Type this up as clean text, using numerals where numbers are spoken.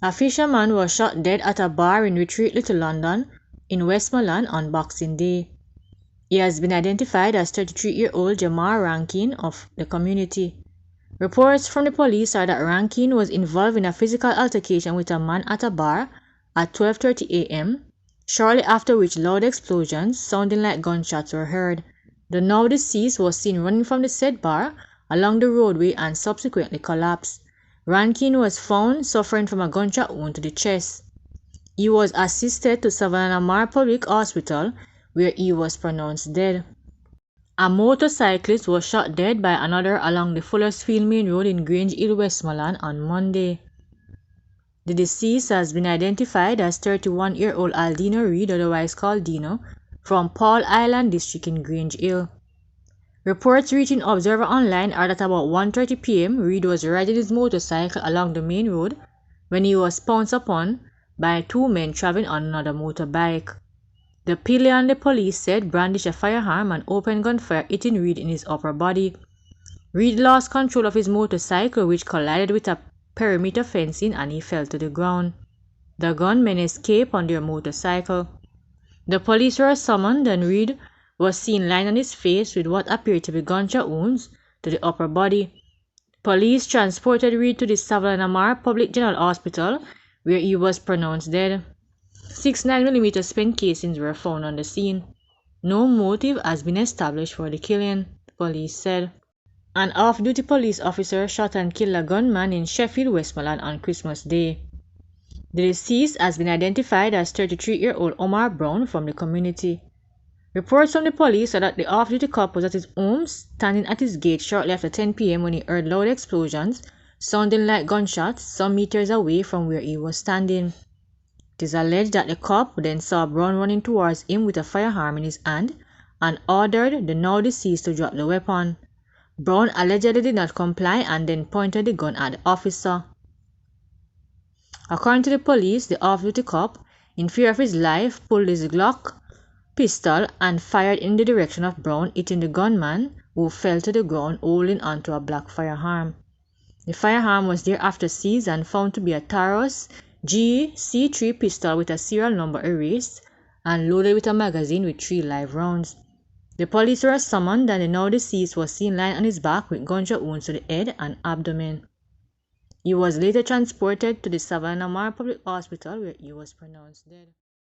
A fisherman was shot dead at a bar in Retreat, Little London, in Westmoreland on Boxing Day. He has been identified as 33-year-old Jamar Rankin of the community. Reports from the police are that Rankin was involved in a physical altercation with a man at a bar at 12:30 a.m., shortly after which loud explosions sounding like gunshots were heard. The now deceased was seen running from the said bar along the roadway and subsequently collapsed. Rankin was found suffering from a gunshot wound to the chest. He was assisted to Savannah Mar Public Hospital, where he was pronounced dead. A motorcyclist was shot dead by another along the Fullersfield Main Road in Grange Hill, Westmoreland on Monday. The deceased has been identified as 31-year-old Aldino Reed, otherwise called Dino, from Paul Island District in Grange Hill. Reports reaching Observer Online are that about 1:30 p.m. Reed was riding his motorcycle along the main road when he was pounced upon by two men traveling on another motorbike. The pillion, the police said, brandished a firearm and opened gunfire, hitting Reed in his upper body. Reed lost control of his motorcycle, which collided with a perimeter fencing, and he fell to the ground. The gunmen escaped on their motorcycle. The police were summoned and Reed was seen lying on his face with what appeared to be gunshot wounds to the upper body. Police transported Reed to the Savannah Mar Public General Hospital, where he was pronounced dead. 6 9mm spent casings were found on the scene. No motive has been established for the killing, police said. An off-duty police officer shot and killed a gunman in Sheffield, Westmoreland on Christmas Day. The deceased has been identified as 33-year-old Omar Brown from the community. Reports from the police are that the off-duty cop was at his home, standing at his gate shortly after 10 p.m. when he heard loud explosions, sounding like gunshots, some meters away from where he was standing. It is alleged that the cop then saw Brown running towards him with a firearm in his hand and ordered the now deceased to drop the weapon. Brown allegedly did not comply and then pointed the gun at the officer. According to the police, the off-duty cop, in fear of his life, pulled his Glock pistol and fired in the direction of Brown, hitting the gunman, who fell to the ground holding onto a black firearm. The firearm was thereafter seized and found to be a Taurus sh0t pistol with a serial number erased and loaded with a magazine with 3 live rounds. The police were summoned and the now deceased was seen lying on his back with gunshot wounds to the head and abdomen. He was later transported to the Savannah Mar Public Hospital, where he was pronounced dead.